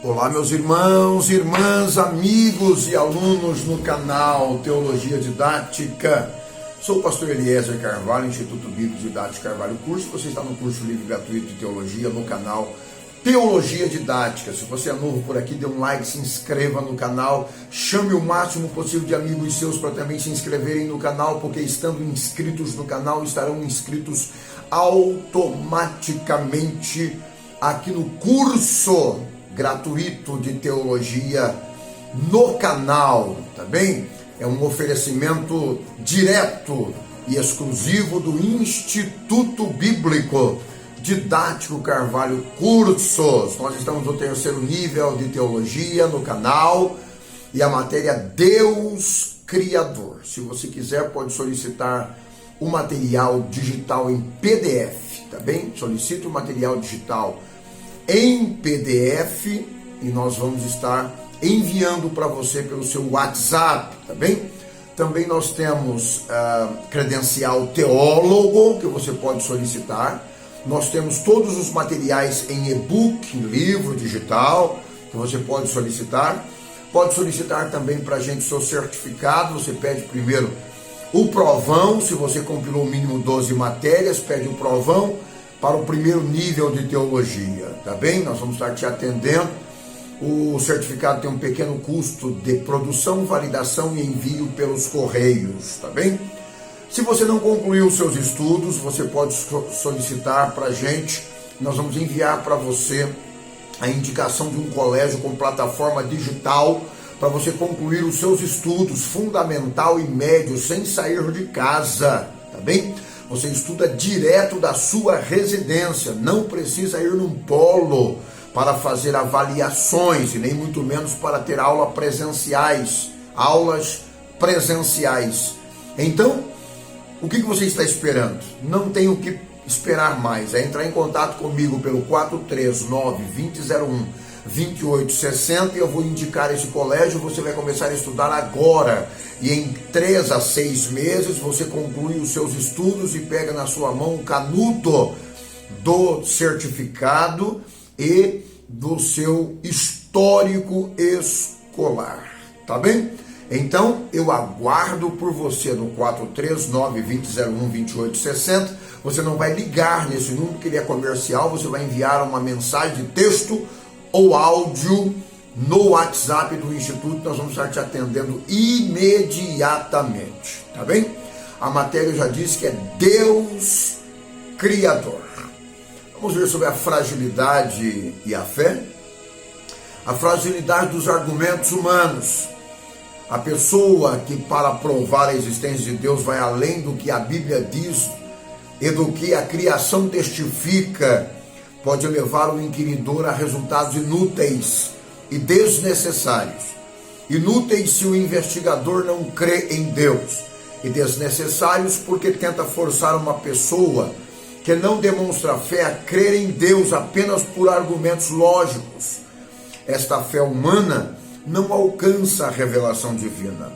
Olá, meus irmãos, irmãs, amigos e alunos no canal Teologia Didática. Sou o pastor Eliezer Carvalho, Instituto Bíblico Didático Carvalho Curso. Você está no curso livre gratuito de Teologia no canal Teologia Didática. Se você é novo por aqui, dê um like, se inscreva no canal, chame o máximo possível de amigos seus para também se inscreverem no canal, porque estando inscritos no canal, estarão inscritos automaticamente aqui no curso gratuito de teologia no canal, tá bem? É um oferecimento direto e exclusivo do Instituto Bíblico Didático Carvalho Cursos. Nós estamos no terceiro nível de teologia no canal e a matéria Deus Criador. Se você quiser, pode solicitar o material digital em PDF, tá bem? Solicite o material digital em PDF e nós vamos estar enviando para você pelo seu WhatsApp, tá bem? Também nós temos credencial teólogo que você pode solicitar. Nós temos todos os materiais em e-book, livro digital, que você pode solicitar. Pode solicitar também para a gente o seu certificado. Você pede primeiro o provão, se você compilou o mínimo 12 matérias, pede o provão para o primeiro nível de teologia, tá bem? Nós vamos estar te atendendo. O certificado tem um pequeno custo de produção, validação e envio pelos correios, tá bem? Se você não concluiu os seus estudos, você pode solicitar para a gente. Nós vamos enviar para você a indicação de um colégio com plataforma digital para você concluir os seus estudos fundamental e médio sem sair de casa, tá bem? Você estuda direto da sua residência, não precisa ir num polo para fazer avaliações e nem muito menos para ter aulas presenciais. Então, o que você está esperando? Não tem o que esperar mais. É entrar em contato comigo pelo 439-2001-2860 e eu vou indicar esse colégio. Você vai começar a estudar agora e em 3 a 6 meses você conclui os seus estudos e pega na sua mão o canudo do certificado e do seu histórico escolar, tá bem? Então, eu aguardo por você no 439-2001-2860. Você não vai ligar nesse número, que ele é comercial. Você vai enviar uma mensagem de texto ou áudio no WhatsApp do Instituto. Nós vamos estar te atendendo imediatamente, tá bem? A matéria já disse que é Deus Criador. Vamos ver sobre a fragilidade e a fé. A fragilidade dos argumentos humanos. A pessoa que, para provar a existência de Deus, vai além do que a Bíblia diz e do que a criação testifica, pode levar o inquiridor a resultados inúteis e desnecessários. Inúteis se o investigador não crê em Deus, e desnecessários porque tenta forçar uma pessoa que não demonstra fé a crer em Deus apenas por argumentos lógicos. Esta fé humana não alcança a revelação divina.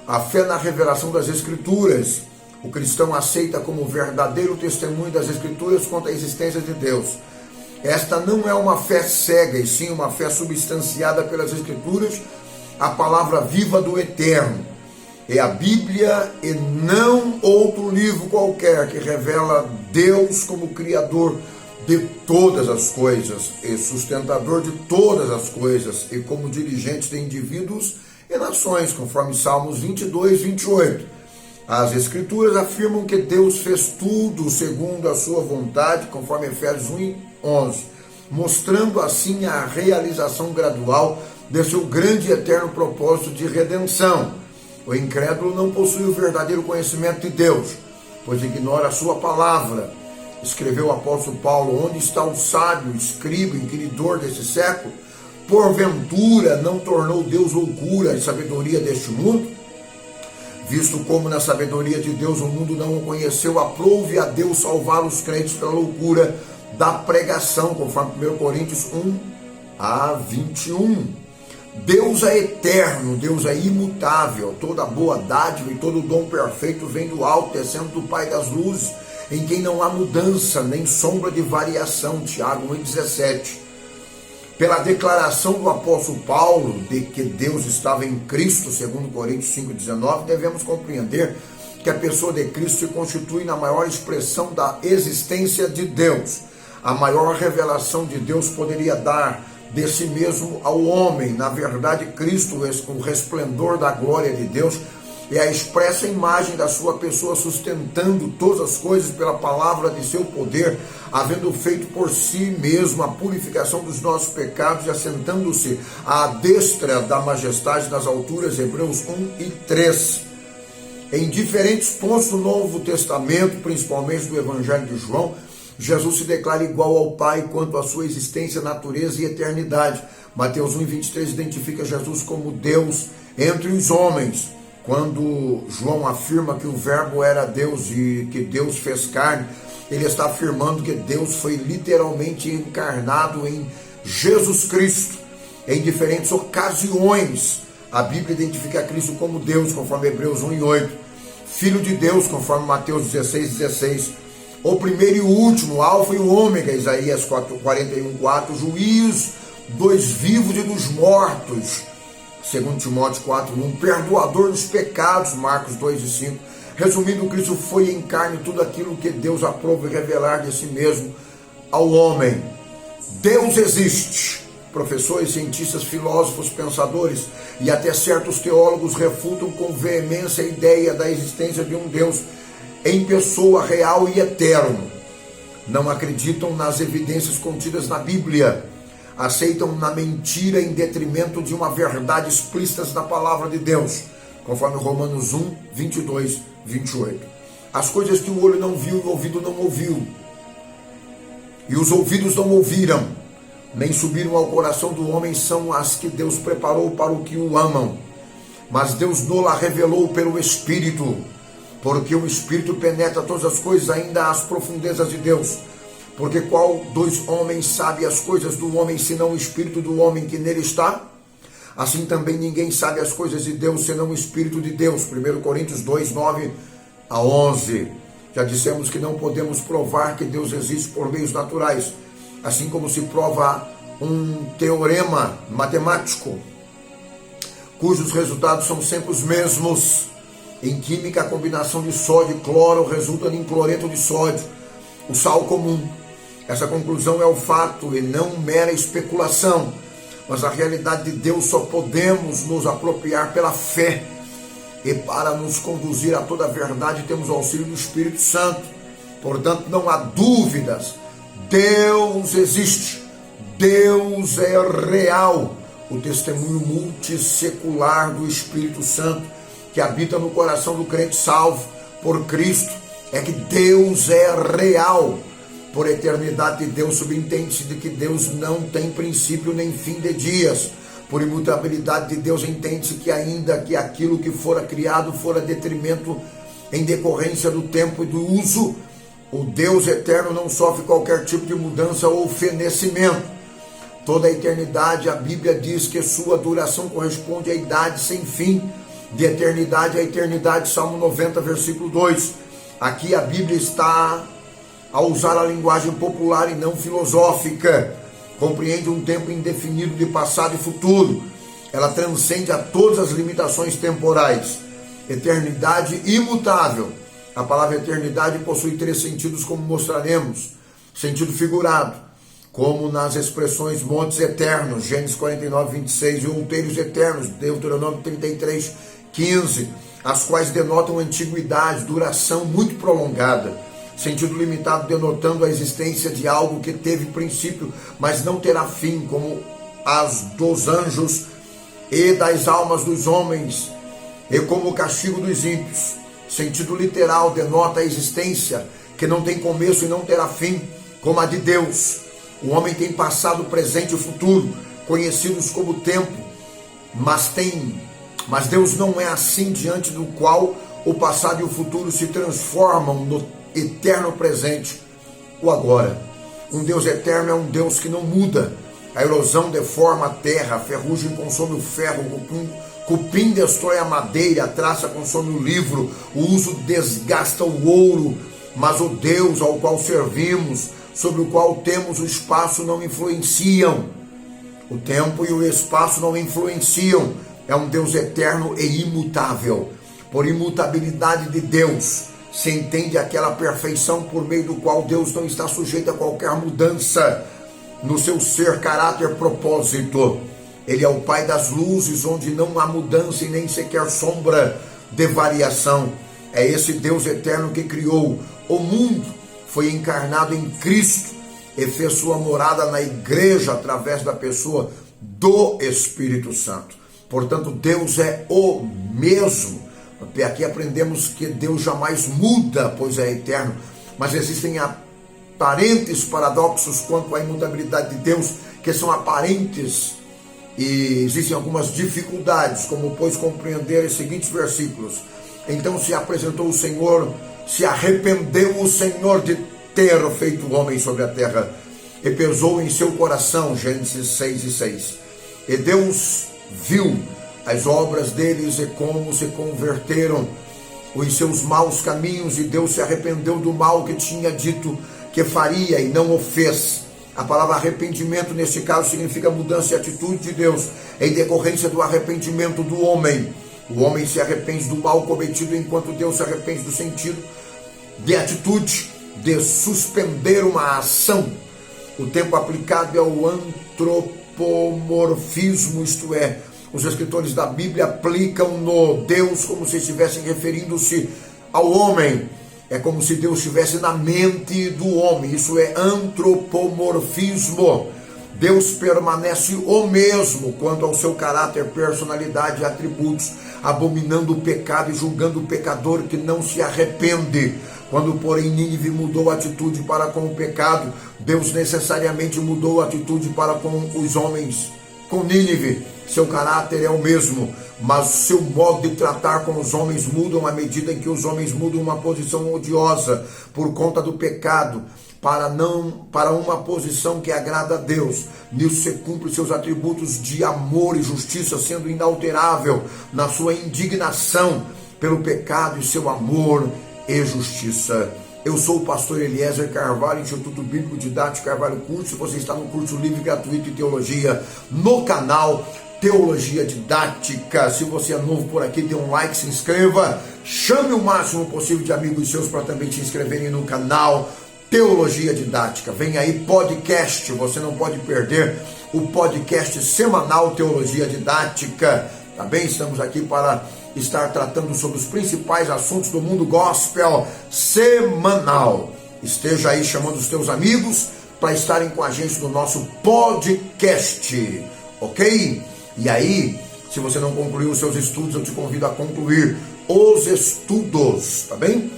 A fé na revelação das Escrituras, o cristão aceita como verdadeiro testemunho das Escrituras quanto à existência de Deus. Esta não é uma fé cega, e sim uma fé substanciada pelas Escrituras, a palavra viva do Eterno. É a Bíblia e não outro livro qualquer que revela Deus como Criador de todas as coisas e sustentador de todas as coisas e como dirigente de indivíduos e nações, conforme Salmos 22, 28. As Escrituras afirmam que Deus fez tudo segundo a sua vontade, conforme Efésios 1 e 11, mostrando assim a realização gradual de seu grande e eterno propósito de redenção. O incrédulo não possui o verdadeiro conhecimento de Deus, pois ignora a sua palavra. Escreveu o apóstolo Paulo: onde está o sábio, escriba, inquiridor desse século? Porventura não tornou Deus loucura e sabedoria deste mundo? Visto como na sabedoria de Deus o mundo não o conheceu, aprove a Deus salvar os crentes pela loucura da pregação, conforme 1 Coríntios 1 a 21. Deus é eterno, Deus é imutável, toda boa dádiva e todo dom perfeito vem do alto, descendo do Pai das luzes, em quem não há mudança, nem sombra de variação. Tiago 1,17. pela declaração do apóstolo Paulo de que Deus estava em Cristo, segundo Coríntios 5,19, devemos compreender que a pessoa de Cristo se constitui na maior expressão da existência de Deus. A maior revelação de Deus poderia dar de si mesmo ao homem. Na verdade, Cristo, o resplendor da glória de Deus, é a expressa imagem da sua pessoa, sustentando todas as coisas pela palavra de seu poder, havendo feito por si mesmo a purificação dos nossos pecados e assentando-se à destra da majestade nas alturas. Hebreus 1 e 3. Em diferentes pontos do Novo Testamento, principalmente do Evangelho de João, Jesus se declara igual ao Pai quanto à sua existência, natureza e eternidade. Mateus 1,23 identifica Jesus como Deus entre os homens. Quando João afirma que o Verbo era Deus e que Deus fez carne, ele está afirmando que Deus foi literalmente encarnado em Jesus Cristo. Em diferentes ocasiões, a Bíblia identifica Cristo como Deus, conforme Hebreus 1 e 8. Filho de Deus, conforme Mateus 16,16. O primeiro e o último, Alfa e o Ômega, Isaías 41,4. Juiz dos vivos e dos mortos, segundo Timóteo 4,1. Perdoador dos pecados, Marcos 2,5. Resumindo, Cristo foi em carne tudo aquilo que Deus aprova revelar de si mesmo ao homem. Deus existe. Professores, cientistas, filósofos, pensadores e até certos teólogos refutam com veemência a ideia da existência de um Deus em pessoa real e eterno. Não acreditam nas evidências contidas na Bíblia. Aceitam na mentira em detrimento de uma verdade explícita da palavra de Deus, conforme Romanos 1, 22, 28. As coisas que o olho não viu e o ouvido não ouviu, e os ouvidos não ouviram, nem subiram ao coração do homem, são as que Deus preparou para o que o amam. Mas Deus não-la revelou pelo Espírito, porque o Espírito penetra todas as coisas, ainda as profundezas de Deus. Porque qual dos homens sabe as coisas do homem, senão o Espírito do homem que nele está? Assim também ninguém sabe as coisas de Deus, senão o Espírito de Deus. 1 Coríntios 2, 9 a 11. Já dissemos que não podemos provar que Deus existe por meios naturais, assim como se prova um teorema matemático, cujos resultados são sempre os mesmos. Em química, a combinação de sódio e cloro resulta em cloreto de sódio, o sal comum. Essa conclusão é o fato e não mera especulação, mas a realidade de Deus só podemos nos apropriar pela fé. E para nos conduzir a toda a verdade temos o auxílio do Espírito Santo. Portanto, não há dúvidas. Deus existe, Deus é real. O testemunho multissecular do Espírito Santo que habita no coração do crente salvo por Cristo é que Deus é real. Por eternidade de Deus subentende-se de que Deus não tem princípio nem fim de dias. Por imutabilidade de Deus entende-se que ainda que aquilo que fora criado fora detrimento em decorrência do tempo e do uso, o Deus eterno não sofre qualquer tipo de mudança ou fenecimento. Toda a eternidade, a Bíblia diz que sua duração corresponde à idade sem fim, de eternidade a eternidade, Salmo 90, versículo 2. Aqui a Bíblia está a usar a linguagem popular e não filosófica. Compreende um tempo indefinido de passado e futuro. Ela transcende a todas as limitações temporais. Eternidade imutável. A palavra eternidade possui 3 sentidos, como mostraremos. Sentido figurado, como nas expressões montes eternos, Gênesis 49, 26, e outeiros eternos, Deuteronômio 33, 15, as quais denotam antiguidade, duração muito prolongada. Sentido limitado, denotando a existência de algo que teve princípio, mas não terá fim, como as dos anjos e das almas dos homens, e como o castigo dos ímpios. Sentido literal, denota a existência que não tem começo e não terá fim, como a de Deus. O homem tem passado, presente e futuro, conhecidos como tempo, mas Deus não é assim, diante do qual o passado e o futuro se transformam no eterno presente, o agora. Um Deus eterno é um Deus que não muda. A erosão deforma a terra, a ferrugem consome o ferro, o cupim destrói a madeira, a traça consome o livro, o uso desgasta o ouro, mas o Deus ao qual servimos, sobre o qual temos o espaço, não influenciam. O tempo e o espaço não influenciam. É um Deus eterno e imutável. Por imutabilidade de Deus, se entende aquela perfeição por meio do qual Deus não está sujeito a qualquer mudança no seu ser, caráter, propósito. Ele é o Pai das luzes, onde não há mudança e nem sequer sombra de variação. É esse Deus eterno que criou o mundo, foi encarnado em Cristo e fez sua morada na igreja através da pessoa do Espírito Santo. Portanto, Deus é o mesmo. Aqui aprendemos que Deus jamais muda, pois é eterno, mas existem aparentes paradoxos quanto à imutabilidade de Deus, que são aparentes, e existem algumas dificuldades, como pois compreender os seguintes versículos. Então se apresentou o Senhor, se arrependeu o Senhor de ter feito o homem sobre a terra, e pesou em seu coração, Gênesis 6:6. E Deus viu as obras deles e como se converteram os seus maus caminhos, e Deus se arrependeu do mal que tinha dito que faria e não o fez. A palavra arrependimento nesse caso significa mudança de atitude de Deus em decorrência do arrependimento do homem. O homem se arrepende do mal cometido, enquanto Deus se arrepende do sentido de atitude de suspender uma ação. O tempo aplicado é o antropomorfismo, isto é, os escritores da Bíblia aplicam no Deus como se estivessem referindo-se ao homem. É como se Deus estivesse na mente do homem. Isso é antropomorfismo. Deus permanece o mesmo quanto ao seu caráter, personalidade e atributos, abominando o pecado e julgando o pecador que não se arrepende. Quando, porém, Nínive mudou a atitude para com o pecado, Deus necessariamente mudou a atitude para com os homens. Com Nínive, seu caráter é o mesmo, mas seu modo de tratar com os homens mudam à medida em que os homens mudam uma posição odiosa por conta do pecado para uma posição que agrada a Deus. Nisso se cumpre seus atributos de amor e justiça, sendo inalterável na sua indignação pelo pecado e seu amor e justiça. Eu sou o pastor Eliezer Carvalho, Instituto Bíblico Didático Carvalho Curso. Você está no curso livre gratuito de teologia no canal Teologia Didática. Se você é novo por aqui, dê um like, se inscreva, chame o máximo possível de amigos seus para também se inscreverem no canal Teologia Didática. Vem aí podcast, você não pode perder o podcast semanal Teologia Didática. Tá bem? Estamos aqui para estar tratando sobre os principais assuntos do mundo gospel semanal. Esteja aí chamando os teus amigos para estarem com a gente no nosso podcast, ok? E aí, se você não concluiu os seus estudos, eu te convido a concluir os estudos, tá bem?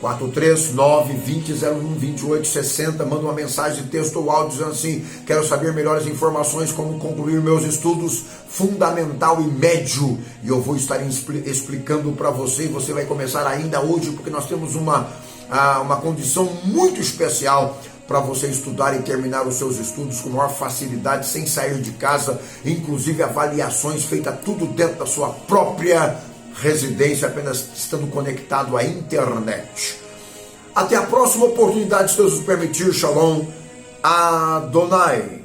439-2001-2860, manda uma mensagem de texto ou áudio dizendo assim: quero saber melhores informações como concluir meus estudos fundamental e médio, e eu vou estar explicando para você, e você vai começar ainda hoje, porque nós temos uma condição muito especial para você estudar e terminar os seus estudos com maior facilidade, sem sair de casa, inclusive avaliações feitas tudo dentro da sua própria residência, apenas estando conectado à internet. Até a próxima oportunidade, se Deus nos permitir. Shalom Adonai.